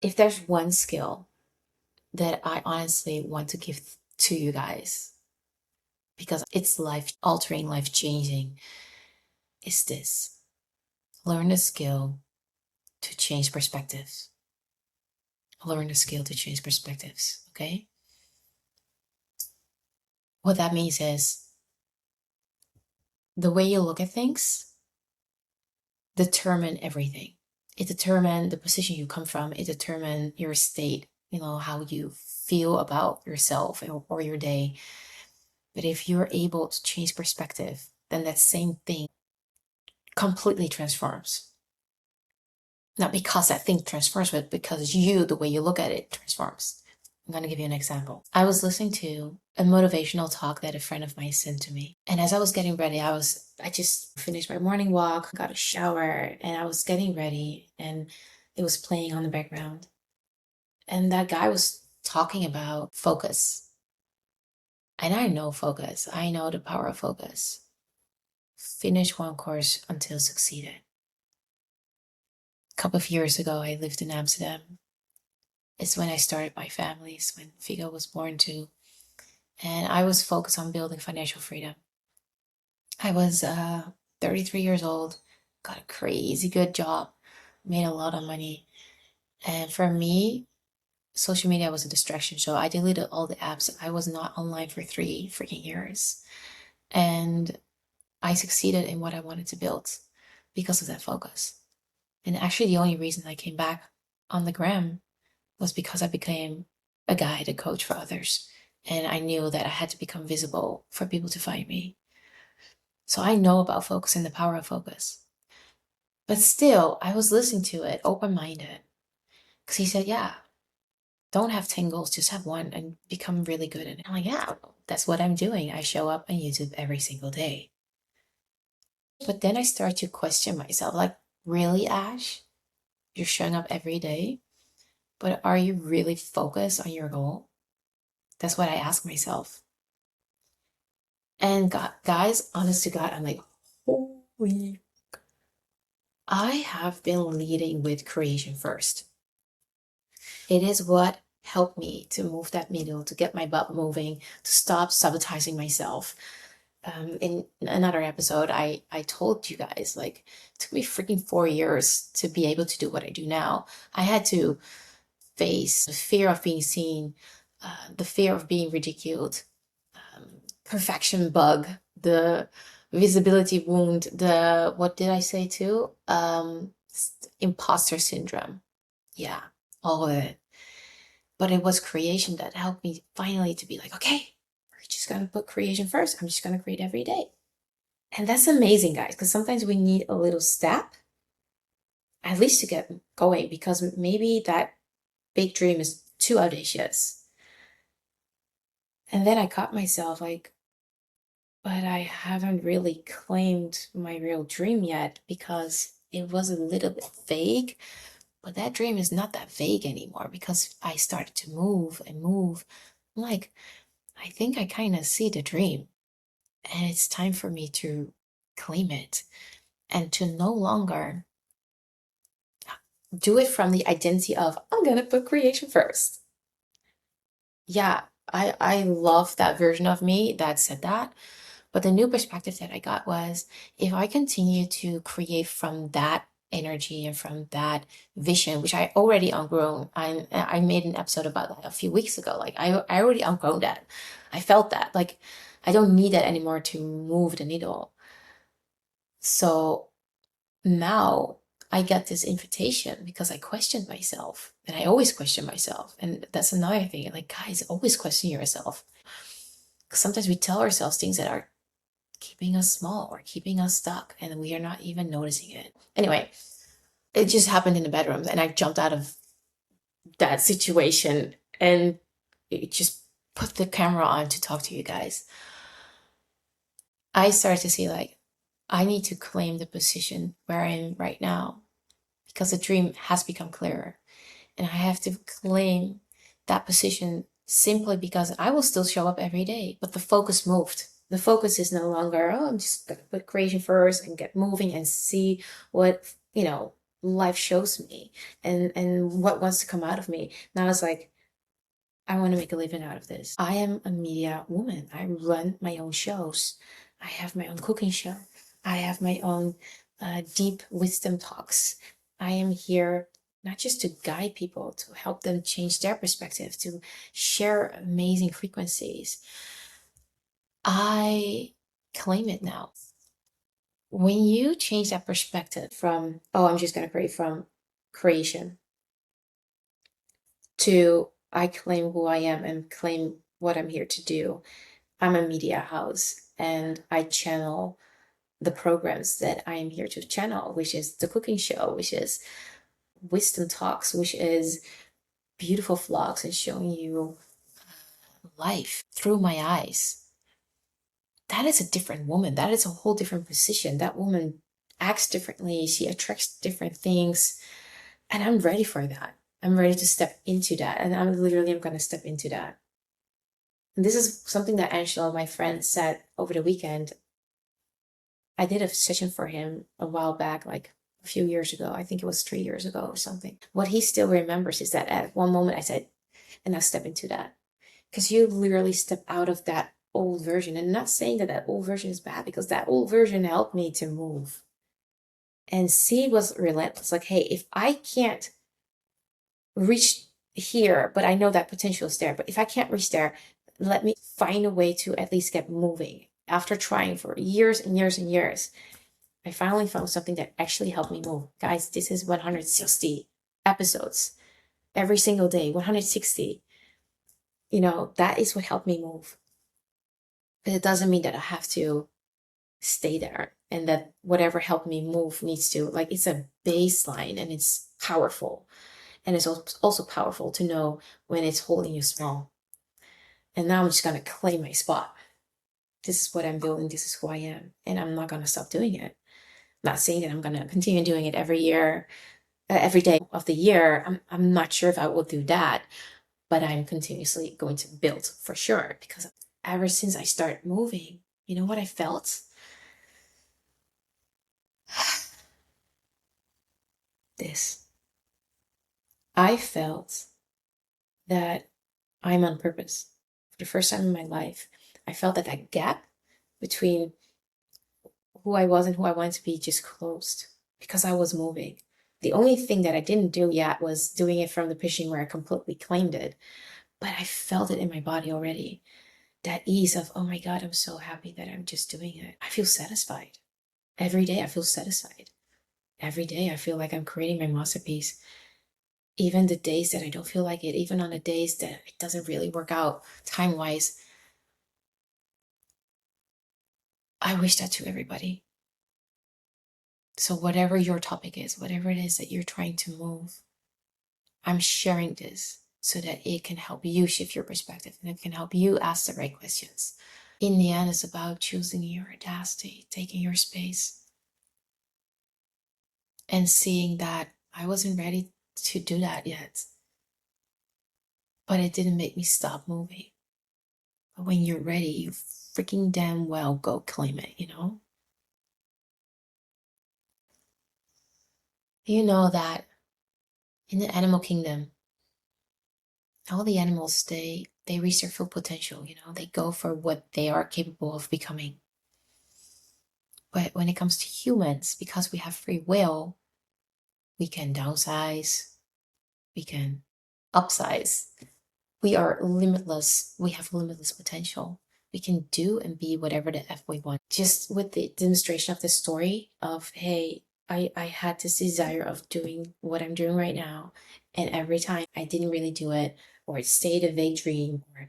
If there's one skill that I honestly want to give to you guys, because it's life altering, life changing, is this: learn the skill to change perspectives. Learn the skill to change perspectives, okay? What that means is the way you look at things determine everything. It determines the position you come from. It determines your state, how you feel about yourself or your day. But if you're able to change perspective, then that same thing completely transforms. Not because that thing transforms, but because the way you look at it, transforms. I'm going to give you an example. I was listening to a motivational talk that a friend of mine sent to me. And as I was getting ready, I just finished my morning walk, got a shower, and I was getting ready, and it was playing on the background. And that guy was talking about focus. And I know focus. I know the power of focus. Finish one course until succeeded. A couple of years ago, I lived in Amsterdam. It's when I started my family. It's when Figo was born too. And I was focused on building financial freedom. I was 33 years old, got a crazy good job, made a lot of money. And for me, social media was a distraction. So I deleted all the apps. I was not online for 3 freaking years. And I succeeded in what I wanted to build because of that focus. And actually, the only reason I came back on the gram was because I became a guide, a coach for others. And I knew that I had to become visible for people to find me. So I know about focus and the power of focus. But still, I was listening to it open-minded. Because he said, yeah, don't have 10 goals, just have one and become really good at it. I'm like, yeah, that's what I'm doing. I show up on YouTube every single day. But then I start to question myself, like, really, Ash? You're showing up every day, but are you really focused on your goal? That's what I ask myself. And God, guys, honest to God, I'm like, holy. I have been leading with creation first. It is what helped me to move that needle, to get my butt moving, to stop sabotaging myself. In another episode, I told you guys, like, it took me freaking 4 years to be able to do what I do now. I had to face the fear of being seen, the fear of being ridiculed, perfection bug, the visibility wound, the, what did I say too? Imposter syndrome. Yeah, all of it. But it was creation that helped me finally to be like, okay, we're just gonna put creation first. I'm just gonna create every day. And that's amazing, guys, because sometimes we need a little step, at least to get going, because maybe that big dream is too audacious. And then I caught myself like, but I haven't really claimed my real dream yet because it was a little bit vague. But that dream is not that vague anymore because I started to move and move. I'm like, I think I kind of see the dream. And it's time for me to claim it and to no longer do it from the identity of, I'm going to put creation first. Yeah, I love that version of me that said that. But the new perspective that I got was, if I continue to create from that energy and from that vision, which I already outgrown, I made an episode about that a few weeks ago. Like I already outgrown that. I felt that. Like I don't need that anymore to move the needle. So now I get this invitation because I questioned myself, and I always question myself. And that's another thing. Like, guys, always question yourself. Because sometimes we tell ourselves things that are keeping us small or keeping us stuck, and we are not even noticing it. Anyway, it just happened in the bedroom, and I jumped out of that situation and it just put the camera on to talk to you guys. I started to see, like, I need to claim the position where I am right now because the dream has become clearer. And I have to claim that position simply because I will still show up every day, but the focus moved. The focus is no longer, oh, I'm just gonna put creation first and get moving and see what, life shows me and what wants to come out of me. Now it's like, I want to make a living out of this. I am a media woman. I run my own shows. I have my own cooking show. I have my own deep wisdom talks. I am here not just to guide people, to help them change their perspective, to share amazing frequencies. I claim it now. When you change that perspective from, oh, I'm just going to create, from creation to I claim who I am and claim what I'm here to do. I'm a media house and I channel the programs that I am here to channel, which is the cooking show, which is wisdom talks, which is beautiful vlogs and showing you life through my eyes. That is a different woman. That is a whole different position. That woman acts differently. She attracts different things. And I'm ready for that. I'm ready to step into that. And I'm going to step into that. And this is something that Angela, my friend, said over the weekend. I did a session for him a while back, like a few years ago. I think it was 3 years ago or something. What he still remembers is that at one moment I said, and now step into that. Because you literally step out of that old version. And not saying that that old version is bad, because that old version helped me to move. And C was relentless. Like, hey, if I can't reach here, but I know that potential is there. But if I can't reach there, let me find a way to at least get moving. After trying for years and years and years, I finally found something that actually helped me move. Guys, this is 160 episodes every single day, 160. That is what helped me move. But it doesn't mean that I have to stay there and that whatever helped me move needs to, like, it's a baseline and it's powerful. And it's also powerful to know when it's holding you small. And now I'm just going to claim my spot. This is what I'm building. This is who I am. And I'm not going to stop doing it. I'm not saying that I'm going to continue doing it every year, every day of the year. I'm not sure if I will do that, but I'm continuously going to build for sure. Because ever since I started moving, you know what I felt? This. I felt that I'm on purpose. For the first time in my life, I felt that gap between who I was and who I wanted to be just closed because I was moving. The only thing that I didn't do yet was doing it from the position where I completely claimed it. But I felt it in my body already. That ease of, oh my God, I'm so happy that I'm just doing it. I feel satisfied. Every day I feel satisfied. Every day I feel like I'm creating my masterpiece. Even the days that I don't feel like it, even on the days that it doesn't really work out time-wise, I wish that to everybody. So whatever your topic is, whatever it is that you're trying to move, I'm sharing this so that it can help you shift your perspective and it can help you ask the right questions. In the end, it's about choosing your audacity, taking your space, and seeing that I wasn't ready to do that yet. But it didn't make me stop moving. But when you're ready, you freaking damn well go claim it, You know that in the animal kingdom, all the animals, they reach their full potential, they go for what they are capable of becoming. But when it comes to humans, because we have free will, we can downsize, we can upsize. We are limitless. We have limitless potential. We can do and be whatever the F we want. Just with the demonstration of the story of, hey, I had this desire of doing what I'm doing right now. And every time I didn't really do it, or it stayed a vague dream, or,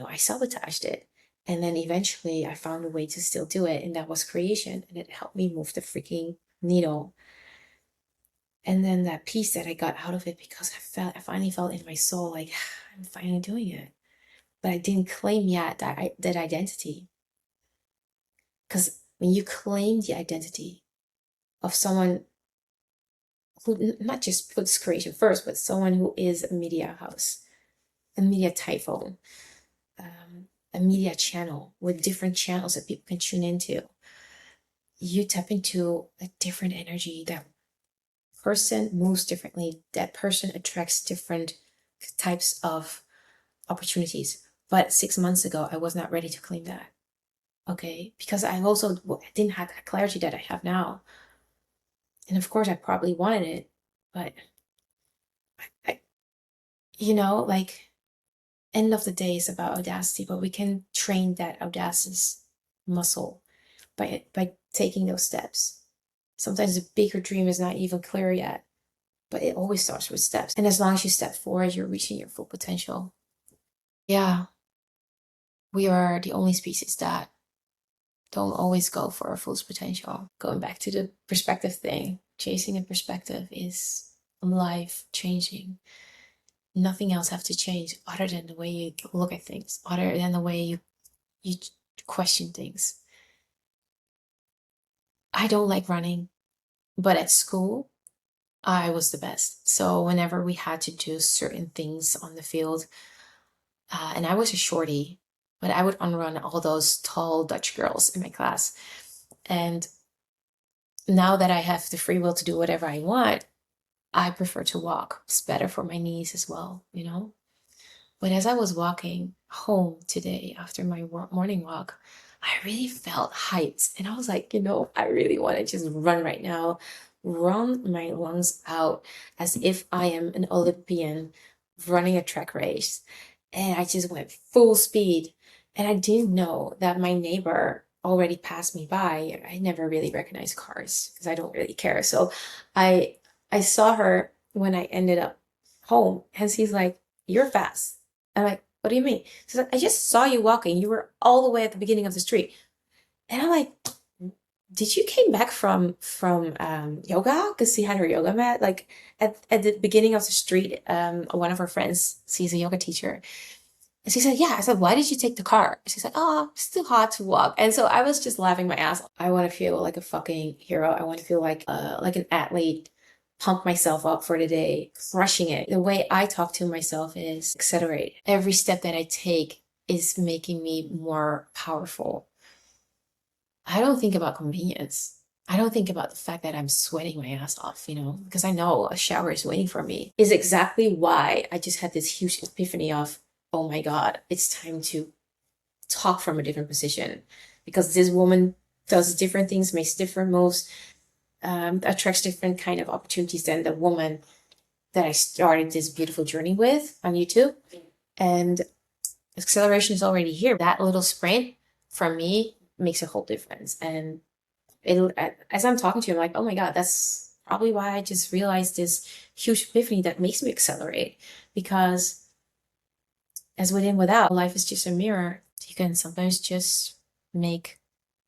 I sabotaged it. And then eventually I found a way to still do it. And that was creation. And it helped me move the freaking needle. And then that peace that I got out of it, because I finally felt in my soul, like, I'm finally doing it. But I didn't claim yet that identity. Because when you claim the identity of someone who not just puts creation first, but someone who is a media house, a media typhoon, a media channel with different channels that people can tune into, you tap into a different energy that person moves differently. That person attracts different types of opportunities. But 6 months ago, I was not ready to claim that. Okay, because I also didn't have that clarity that I have now. And of course, I probably wanted it, but I, like, end of the day is about audacity, but we can train that audacity muscle by taking those steps. Sometimes the bigger dream is not even clear yet, but it always starts with steps. And as long as you step forward, you're reaching your full potential. Yeah, we are the only species that don't always go for our full potential. Going back to the perspective thing, chasing a perspective is life changing. Nothing else have to change other than the way you look at things, other than the way you question things. I don't like running, but at school, I was the best. So whenever we had to do certain things on the field, and I was a shorty, but I would unrun all those tall Dutch girls in my class. And now that I have the free will to do whatever I want, I prefer to walk. It's better for my knees as well, you know? But as I was walking home today after my morning walk, I really felt hyped. And I was like, I really want to just run right now, run my lungs out as if I am an Olympian running a track race. And I just went full speed. And I didn't know that my neighbor already passed me by. I never really recognized cars because I don't really care. So I saw her when I ended up home, and she's like, "You're fast." I'm like, "What do you mean?" She's like, "I just saw you walking. You were all the way at the beginning of the street." And I'm like, "Did you came back from yoga?" Because she had her yoga mat. Like at the beginning of the street, one of her friends, she's a yoga teacher. And she said, "Yeah." I said, "Why did you take the car?" She's like, "Oh, it's too hot to walk." And so I was just laughing my ass off. I want to feel like a fucking hero. I want to feel like an athlete, pump myself up for the day, crushing it. The way I talk to myself is accelerate. Every step that I take is making me more powerful. I don't think about convenience. I don't think about the fact that I'm sweating my ass off, because I know a shower is waiting for me. Is exactly why I just had this huge epiphany of, oh my God, it's time to talk from a different position. Because this woman does different things, makes different moves, attracts different kind of opportunities than the woman that I started this beautiful journey with on YouTube. And acceleration is already here. That little sprint for me makes a whole difference. And as I'm talking to you, I'm like, oh my God, that's probably why I just realized this huge epiphany that makes me accelerate. Because as within without, life is just a mirror. You can sometimes just make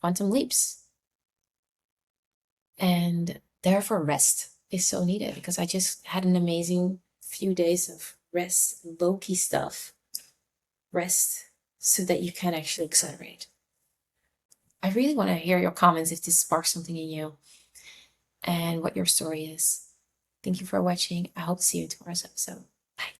quantum leaps. And therefore, rest is so needed, because I just had an amazing few days of rest, low key stuff. Rest so that you can actually accelerate. I really want to hear your comments if this sparks something in you and what your story is. Thank you for watching. I hope to see you in tomorrow's episode.